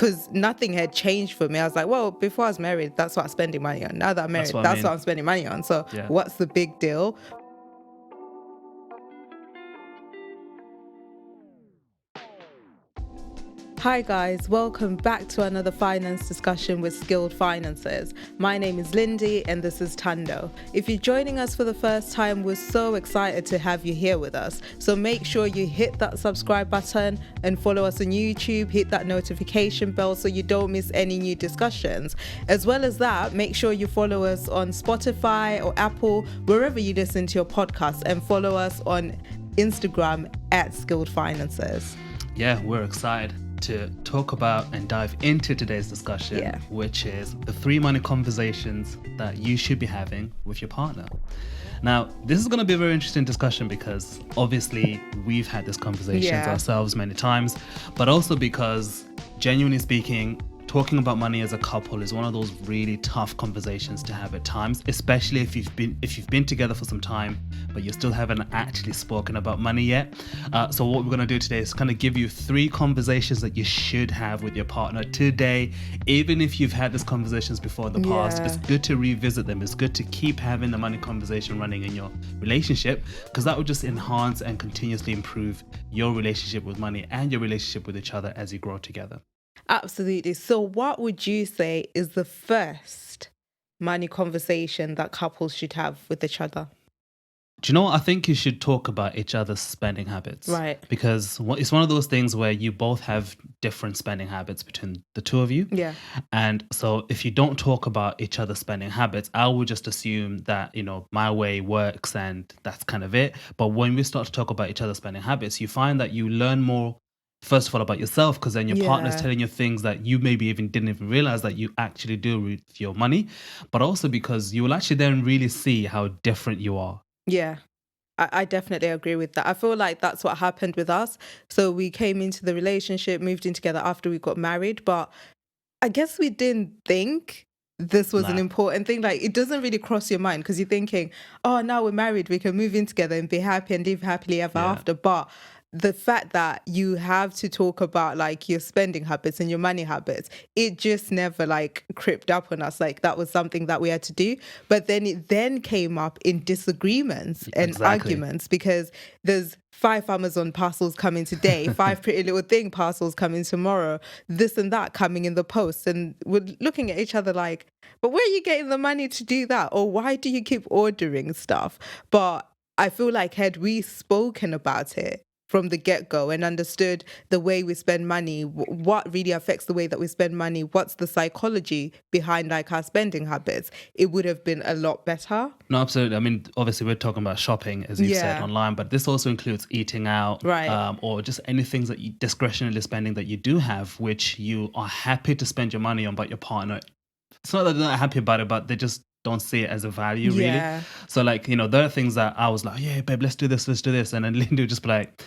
because nothing had changed for me. I was like, well, before I was married, that's what I'm spending money on. Now that I'm married, that's what I'm spending money on. So what's the big deal? Hi guys, welcome back to another finance discussion with Skilled Finances. My name is Lindy and this is Tando. If you're joining us for the first time, we're so excited to have you here with us. So make sure you hit that subscribe button and follow us on YouTube, hit that notification bell so you don't miss any new discussions. As well as that, make sure you follow us on Spotify or Apple, wherever you listen to your podcast, and follow us on Instagram at Skilled Finances. Yeah, we're excited to talk about and dive into today's discussion, which is the 3 money conversations that you should be having with your partner. Now, this is going to be a very interesting discussion because obviously we've had this conversations ourselves many times, but also because, genuinely speaking, talking about money as a couple is one of those really tough conversations to have at times, especially if you've been together for some time, but you still haven't actually spoken about money yet. So what we're going to do today is kind of give you 3 conversations that you should have with your partner today. Even if you've had these conversations before in the past, it's good to revisit them. It's good to keep having the money conversation running in your relationship, because that will just enhance and continuously improve your relationship with money and your relationship with each other as you grow together. Absolutely. So what would you say is the first money conversation that couples should have with each other? Do you know what? I think you should talk about each other's spending habits. Right. Because it's one of those things where you both have different spending habits between the two of you. Yeah. And so if you don't talk about each other's spending habits, I would just assume that, my way works and that's kind of it. But when we start to talk about each other's spending habits, you find that you learn more, first of all, about yourself, because then your partner's telling you things that you maybe didn't even realize that you actually do with your money, but also because you will actually then really see how different you are. Yeah, I definitely agree with that. I feel like that's what happened with us. So we came into the relationship, moved in together after we got married, but I guess we didn't think this was an important thing. Like, it doesn't really cross your mind because you're thinking, oh, now we're married, we can move in together and be happy and live happily ever after. But the fact that you have to talk about like your spending habits and your money habits, it just never like crept up on us. Like that was something that we had to do. But then it then came up in disagreements and arguments, because there's 5 Amazon parcels coming today, 5 Pretty Little Thing parcels coming tomorrow, this and that coming in the post. And we're looking at each other like, but where are you getting the money to do that? Or why do you keep ordering stuff? But I feel like had we spoken about it from the get-go and understood the way we spend money, what really affects the way that we spend money, what's the psychology behind like our spending habits, it would have been a lot better. No, absolutely. I mean, obviously we're talking about shopping, as you said, online, but this also includes eating out, or just any things that you discretionary spending that you do have, which you are happy to spend your money on, but your partner, it's not that they're not happy about it, but they just don't see it as a value, really. So like, there are things that I was like, yeah, babe, let's do this. And then Linda would just be like,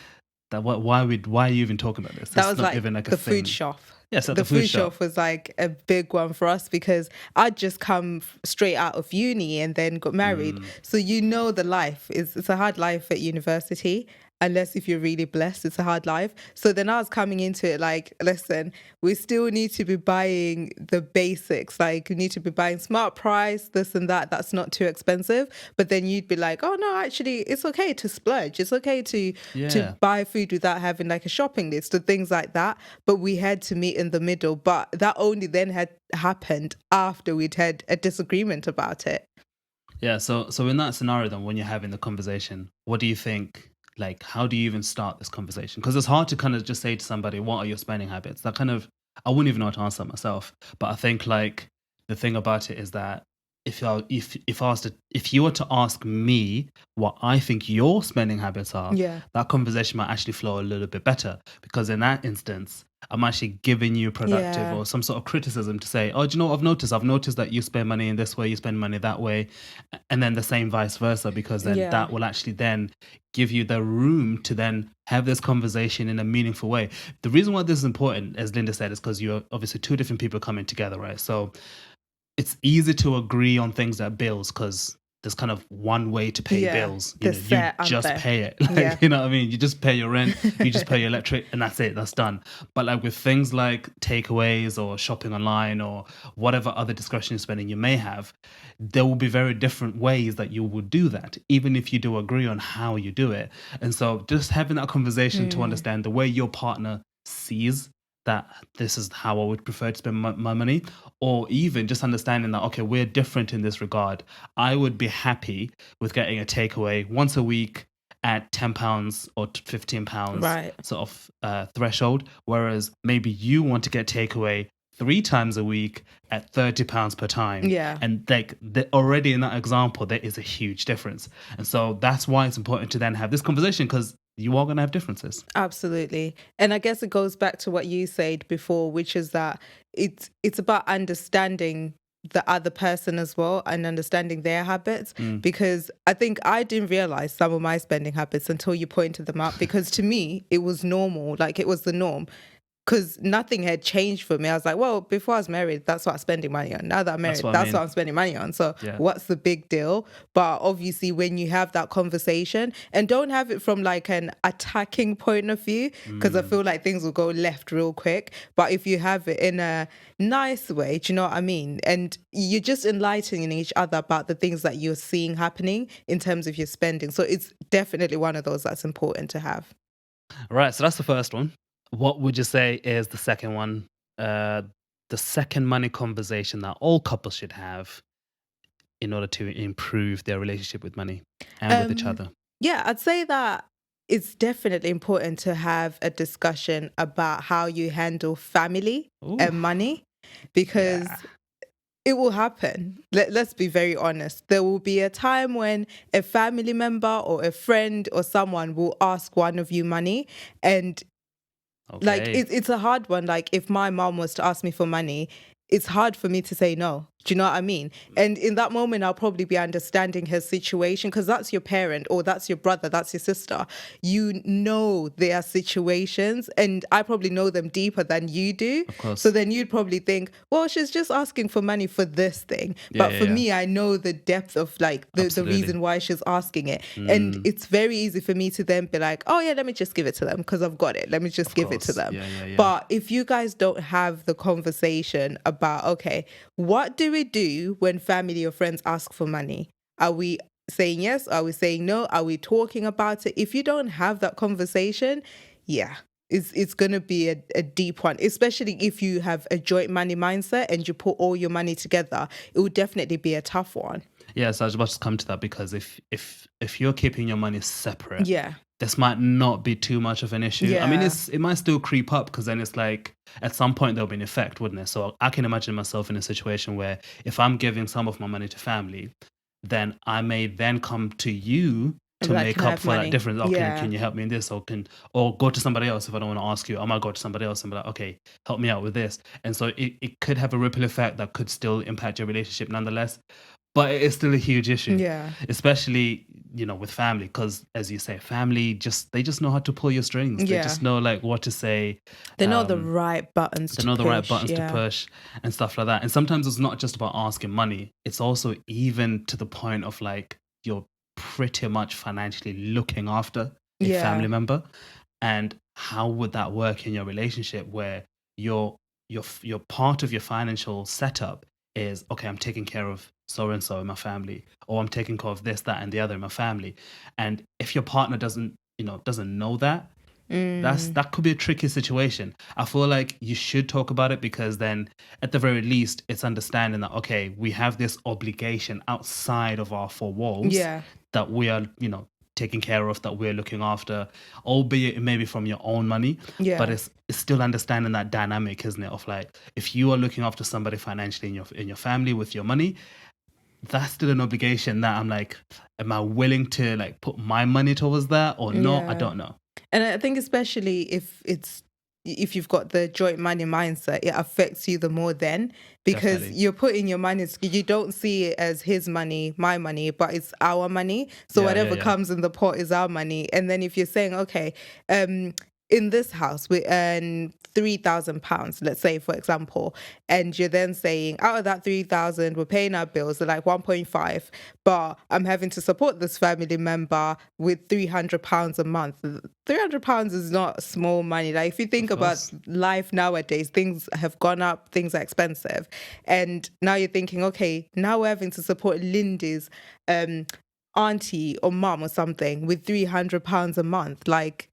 why are you even talking about this? That was like even like the food shop. Yes, the food shop was like a big one for us because I'd just come straight out of uni and then got married. So the life it's a hard life at university. Unless if you're really blessed, it's a hard life. So then I was coming into it like, listen, we still need to be buying the basics. Like, we need to be buying smart price, this and that. That's not too expensive. But then you'd be like, oh, no, actually, it's okay to splurge. It's okay to buy food without having like a shopping list or things like that. But we had to meet in the middle. But that only then had happened after we'd had a disagreement about it. Yeah, so in that scenario, then, when you're having the conversation, what do you think? Like, how do you even start this conversation? Because it's hard to kind of just say to somebody, what are your spending habits? That kind of, I wouldn't even know how to answer that myself. But I think like the thing about it is that if you were to ask me what I think your spending habits are, that conversation might actually flow a little bit better, because in that instance, I'm actually giving you productive or some sort of criticism to say, oh, do you know what I've noticed that you spend money in this way, you spend money that way, and then the same vice versa, because then that will actually then give you the room to then have this conversation in a meaningful way. The reason why this is important, as Linda said, is because you're obviously 2 different people coming together, right? So it's easy to agree on things like bills because there's kind of one way to pay bills. You the know, you set, aren't just they? pay it. Yeah. Like, you know what I mean? You just pay your rent, you just pay your electric, and that's it. That's done. But like with things like takeaways or shopping online or whatever other discretionary spending you may have, there will be very different ways that you would do that, even if you do agree on how you do it. And so just having that conversation to understand the way your partner sees that this is how I would prefer to spend my money, or even just understanding that, okay, we're different in this regard. I would be happy with getting a takeaway once a week at £10 or £15 Right. sort of threshold, whereas maybe you want to get takeaway 3 times a week at £30 per time. Yeah. And like already in that example, there is a huge difference. And so that's why it's important to then have this conversation, because you are going to have differences. Absolutely. And I guess it goes back to what you said before, which is that it's about understanding the other person as well and understanding their habits. Because I think I didn't realize some of my spending habits until you pointed them out, because to me it was normal, like it was the norm. Because nothing had changed for me. I was like, well, before I was married, that's what I was spending money on. Now that I'm married, that's what I'm spending money on. So what's the big deal? But obviously, when you have that conversation, and don't have it from like an attacking point of view, because I feel like things will go left real quick. But if you have it in a nice way, do you know what I mean? And you're just enlightening each other about the things that you're seeing happening in terms of your spending. So it's definitely one of those that's important to have. Right. So that's the first one. What would you say is the second one? The second money conversation that all couples should have in order to improve their relationship with money and with each other. Yeah, I'd say that it's definitely important to have a discussion about how you handle family and money, because it will happen. Let's be very honest. There will be a time when a family member or a friend or someone will ask one of you money, and like it's a hard one. Like if my mom was to ask me for money, it's hard for me to say no. Do you know what I mean? And in that moment, I'll probably be understanding her situation, because that's your parent or that's your brother, that's your sister. You know their situations, and I probably know them deeper than you do. Of course. So then you'd probably think, well, she's just asking for money for this thing. But for me, I know the depth of like the reason why she's asking it. And it's very easy for me to then be like, oh yeah, let me just give it to them because I've got it. Let me just give it to them. But if you guys don't have the conversation about, okay, what do we do when family or friends ask for money? Are we saying yes? Are we saying no? Are we talking about it? If you don't have that conversation, it's going to be a deep one, especially if you have a joint money mindset and you put all your money together. It will definitely be a tough one. Yeah, so I was about to come to that, because if you're keeping your money separate, yeah, this might not be too much of an issue. Yeah. I mean, it might still creep up, because then it's like at some point there'll be an effect, wouldn't it? So I can imagine myself in a situation where if I'm giving some of my money to family, then I may then come to you to like, make can I up have for money? that difference. Oh, Yeah. can you help me in this? Or go to somebody else if I don't want to ask you. I might go to somebody else and be like, okay, help me out with this. And so it could have a ripple effect that could still impact your relationship nonetheless. But it is still a huge issue. Yeah. Especially, with family, because as you say, family they just know how to pull your strings. They just know like what to say. They know the right buttons to push. They know the right buttons to push and stuff like that. And sometimes it's not just about asking money. It's also even to the point of like you're pretty much financially looking after a family member. And how would that work in your relationship, where your part of your financial setup is, okay, I'm taking care of so and so in my family, or I'm taking care of this, that, and the other in my family. And if your partner doesn't know that, that could be a tricky situation. I feel like you should talk about it, because then at the very least it's understanding that, okay, we have this obligation outside of our four walls that we are, taking care of, that we're looking after, albeit maybe from your own money. But it's still understanding that dynamic, isn't it? Of like, if you are looking after somebody financially in your family with your money, that's still an obligation that I'm like, am I willing to like put my money towards that or not? I don't know. And I think especially if you've got the joint money mindset, it affects you the more then, because Definitely. you're putting your money, you don't see it as his money, my money, but it's our money. So whatever comes in the pot is our money. And then if you're saying, okay, in this house we earn £3,000, let's say, for example, and you're then saying out of that 3,000 we're paying our bills are like 1.5, but I'm having to support this family member with £300 a month. £300 is not small money. Like if you think about life nowadays, things have gone up, things are expensive, and now you're thinking, okay, now we're having to support Lindy's auntie or mum or something with £300 a month. Like,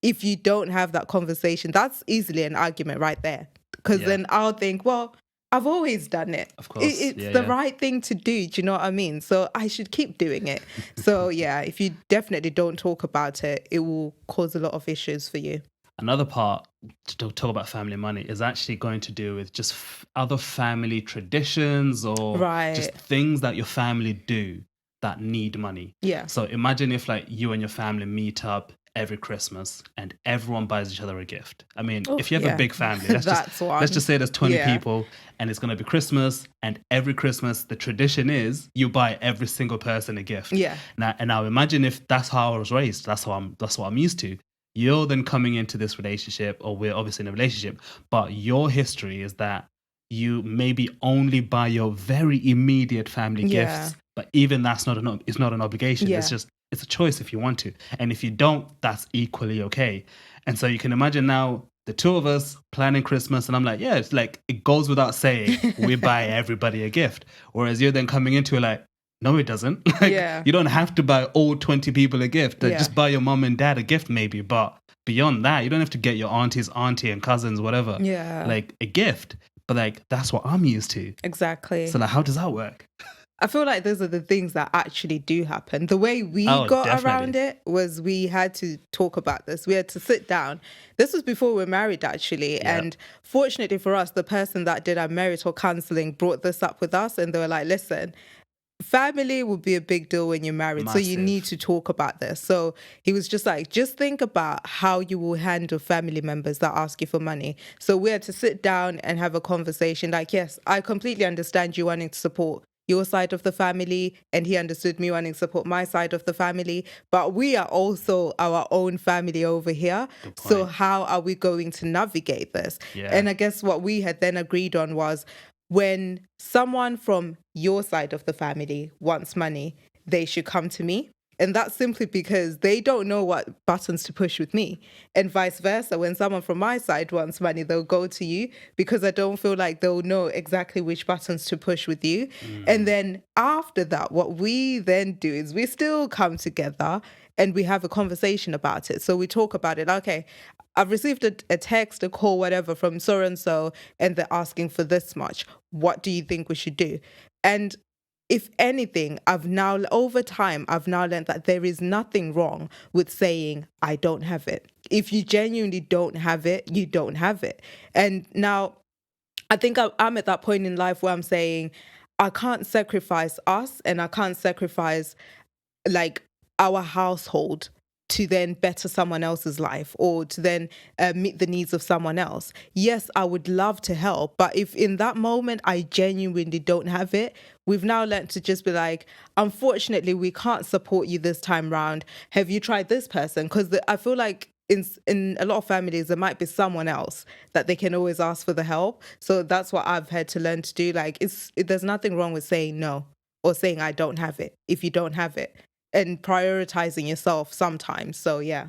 if you don't have that conversation, that's easily an argument right there. Because then I'll think, well, I've always done it. Of course. It's the right thing to do. Do you know what I mean? So I should keep doing it. So yeah, if you definitely don't talk about it, it will cause a lot of issues for you. Another part to talk about family money is actually going to do with just other family traditions or just things that your family do that need money. Yeah. So imagine if like you and your family meet up every Christmas and everyone buys each other a gift. I mean, if you have a big family, let's just say there's 20 people and it's going to be Christmas, and every Christmas the tradition is you buy every single person a gift. Yeah. Now imagine if that's how I was raised. That's what I'm used to. You're then coming into this relationship, or we're obviously in a relationship, but your history is that you maybe only buy your very immediate family gifts, but even that's it's not an obligation. It's a choice if you want to. And if you don't, that's equally okay. And so you can imagine now the two of us planning Christmas, and I'm like, yeah, it's like, it goes without saying, we buy everybody a gift. Whereas you're then coming into it like, no, it doesn't. You don't have to buy all 20 people a gift. Just buy your mom and dad a gift maybe. But beyond that, you don't have to get your auntie and cousins, whatever, like a gift. But like, that's what I'm used to. Exactly. So like, how does that work? I feel like those are the things that actually do happen. The way we got around it was we had to talk about this. We had to sit down. This was before we were married, actually. Yep. And fortunately for us, the person that did our marital counseling brought this up with us. And they were like, listen, family will be a big deal when you're married. Massive. So you need to talk about this. So he was just like, just think about how you will handle family members that ask you for money. So we had to sit down and have a conversation. Like, yes, I completely understand you wanting to support your side of the family, and he understood me wanting to support my side of the family, but we are also our own family over here. So how are we going to navigate this? And I guess what we had then agreed on was, when someone from your side of the family wants money, they should come to me. And that's simply because they don't know what buttons to push with me. And vice versa, when someone from my side wants money, they'll go to you, because I don't feel like they'll know exactly which buttons to push with you. And then after that, what we then do is we still come together and we have a conversation about it. So we talk about it. Okay, I've received a text, a call, whatever, from so-and-so, and they're asking for this much. What do you think we should do? And if anything, over time, I've now learned that there is nothing wrong with saying, I don't have it. If you genuinely don't have it, you don't have it. And now I think I'm at that point in life where I'm saying, I can't sacrifice us, and I can't sacrifice like our household to then better someone else's life, or to then meet the needs of someone else. Yes, I would love to help, but if in that moment I genuinely don't have it, we've now learned to just be like, unfortunately, we can't support you this time round. Have you tried this person? Because I feel like in a lot of families, there might be someone else that they can always ask for the help. So that's what I've had to learn to do. Like, there's nothing wrong with saying no, or saying I don't have it if you don't have it, and prioritizing yourself sometimes. So yeah,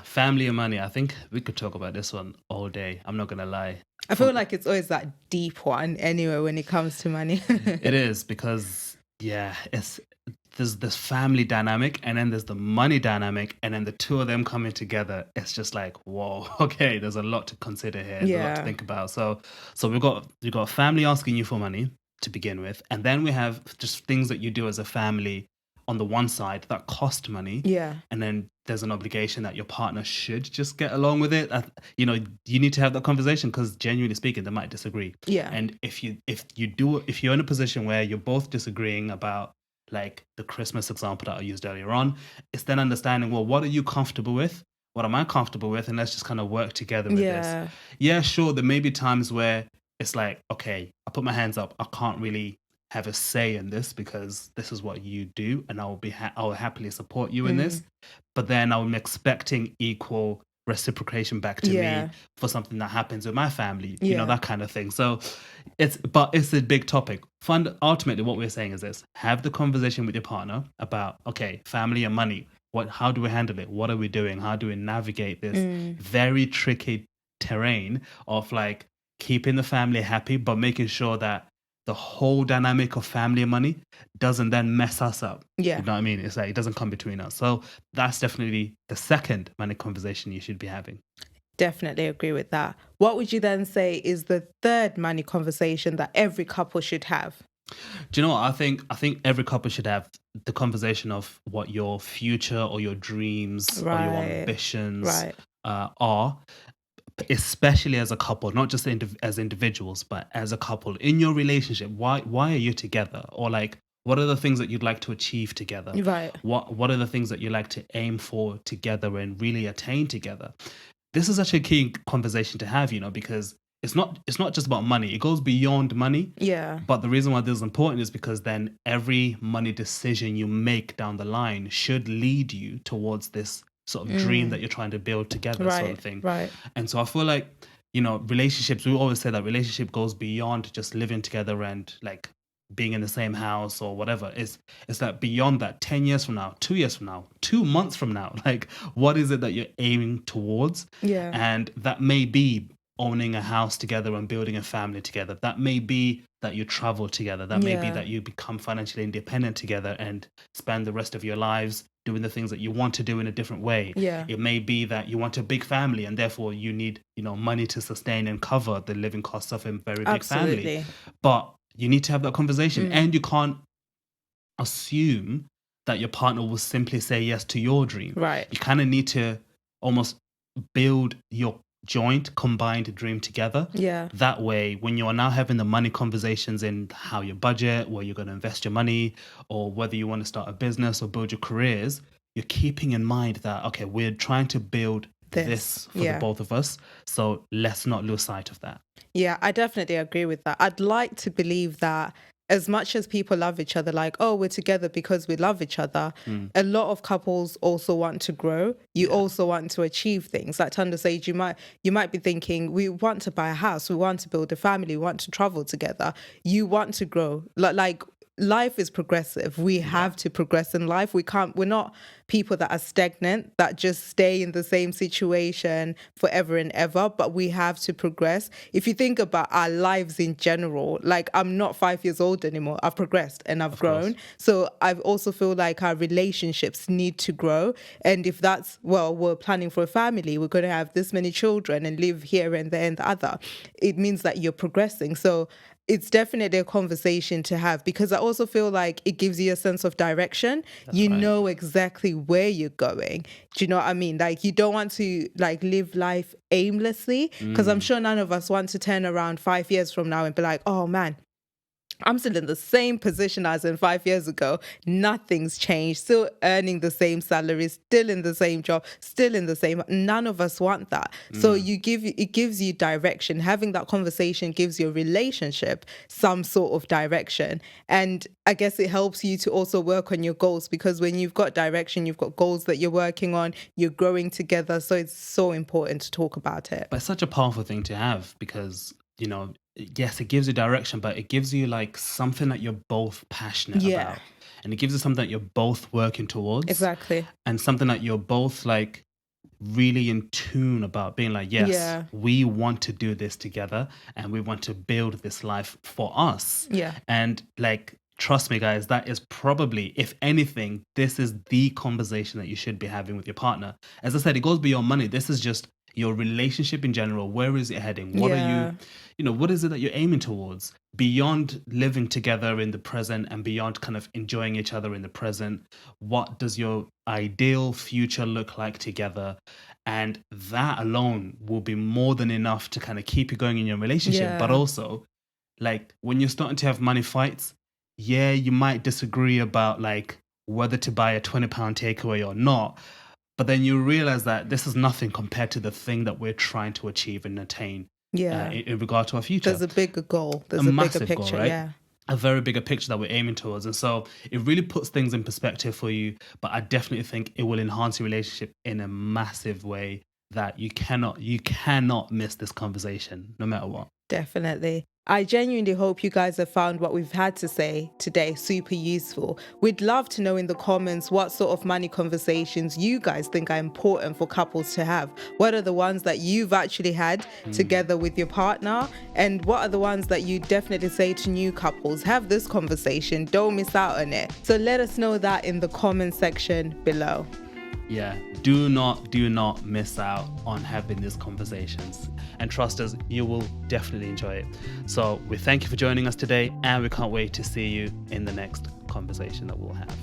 family and money, I think we could talk about this one all day. I'm not gonna lie. I feel like it's always that deep one anyway when it comes to money. It is, because there's this family dynamic, and then there's the money dynamic, and then the two of them coming together, it's just like, whoa, okay, there's a lot to consider here, a lot to think about. So we've got family asking you for money to begin with, and then we have just things that you do as a family on the one side that cost money, and then there's an obligation that your partner should just get along with it. You need to have that conversation, because genuinely speaking, they might disagree. And if you're in a position where you're both disagreeing about, like the Christmas example that I used earlier on, it's then understanding, well, what are you comfortable with? What am I comfortable with? And let's just kind of work together with this. Yeah, sure, there may be times where it's like, okay, I put my hands up, I can't really have a say in this because this is what you do, and I will happily support you in this. But then I'm expecting equal reciprocation back to Yeah. me for something that happens with my family, Yeah. that kind of thing. So it's a big topic. Ultimately, what we're saying is this: have the conversation with your partner about, okay, family and money. How do we handle it? What are we doing? How do we navigate this very tricky terrain of like keeping the family happy, but making sure that the whole dynamic of family and money doesn't then mess us up. Yeah. You know what I mean? It's like it doesn't come between us. So that's definitely the second money conversation you should be having. Definitely agree with that. What would you then say is the third money conversation that every couple should have? Do you know what? I think every couple should have the conversation of what your future or your dreams or your ambitions are, especially as a couple, not just as individuals, but as a couple in your relationship. Why are you together? Or like, what are the things that you'd like to achieve together? Right. What are the things that you like to aim for together and really attain together? This is such a key conversation to have, because it's not just about money. It goes beyond money. Yeah. But the reason why this is important is because then every money decision you make down the line should lead you towards this sort of dream that you're trying to build together, sort of thing. Right. And so I feel like, relationships, we always say that relationship goes beyond just living together and like being in the same house or whatever. It's that beyond that, 10 years from now, 2 years from now, 2 months from now, like what is it that you're aiming towards? Yeah. And that may be owning a house together and building a family together. That may be that you travel together. That may be that you become financially independent together and spend the rest of your lives doing the things that you want to do in a different way. Yeah. It may be that you want a big family and therefore you need, money to sustain and cover the living costs of a very big family. But you need to have that conversation, and you can't assume that your partner will simply say yes to your dream. Right. You kind of need to almost build your joint combined dream together. Yeah. That way, when you are now having the money conversations in how you budget, where you're going to invest your money, or whether you want to start a business or build your careers, you're keeping in mind that, okay, we're trying to build this for the both of us. So let's not lose sight of that. Yeah, I definitely agree with that. I'd like to believe that as much as people love each other, like, oh, we're together because we love each other, a lot of couples also want to grow. You also want to achieve things. Like Tanda said, you might be thinking, we want to buy a house, we want to build a family, we want to travel together. You want to grow. Like life is progressive. We have to progress in life. We're not people that are stagnant, that just stay in the same situation forever and ever, but we have to progress. If you think about our lives in general, like I'm not 5 years old anymore. I've progressed and I've grown. So I also feel like our relationships need to grow. And if that's, well, we're planning for a family, we're going to have this many children and live here and there and the other, it means that you're progressing. So it's definitely a conversation to have, because I also feel like it gives you a sense of direction. You know exactly where you're going. Do you know what I mean? Like, you don't want to like live life aimlessly, because I'm sure none of us want to turn around 5 years from now and be like, oh man, I'm still in the same position as in 5 years ago. Nothing's changed. Still earning the same salary, still in the same job, still in the same. None of us want that. So it gives you direction. Having that conversation gives your relationship some sort of direction. And I guess it helps you to also work on your goals, because when you've got direction, you've got goals that you're working on, you're growing together. So it's so important to talk about it. But it's such a powerful thing to have, because, yes, it gives you direction, but it gives you like something that you're both passionate about. And it gives you something that you're both working towards. Exactly. And something that you're both like really in tune about, being like, yes, we want to do this together and we want to build this life for us. Yeah. And like, trust me, guys, that is probably, if anything, this is the conversation that you should be having with your partner. As I said, it goes beyond money. This is just your relationship in general. Where is it heading? What are you, what is it that you're aiming towards? Beyond living together in the present and beyond kind of enjoying each other in the present, what does your ideal future look like together? And that alone will be more than enough to kind of keep you going in your relationship. But also, like, when you're starting to have money fights, you might disagree about like whether to buy a £20 takeaway or not. But then you realize that this is nothing compared to the thing that we're trying to achieve and attain in regard to our future. There's a bigger goal. There's a bigger picture, goal, right? A very bigger picture that we're aiming towards. And so it really puts things in perspective for you. But I definitely think it will enhance your relationship in a massive way. that you cannot miss this conversation no matter what. Definitely. I genuinely hope you guys have found what we've had to say today super useful. We'd love to know in the comments what sort of money conversations you guys think are important for couples to have. What are the ones that you've actually had together with your partner? And what are the ones that you definitely say to new couples? Have this conversation. Don't miss out on it. So let us know that in the comment section below. Yeah, do not miss out on having these conversations. And trust us, you will definitely enjoy it. So we thank you for joining us today, and we can't wait to see you in the next conversation that we'll have.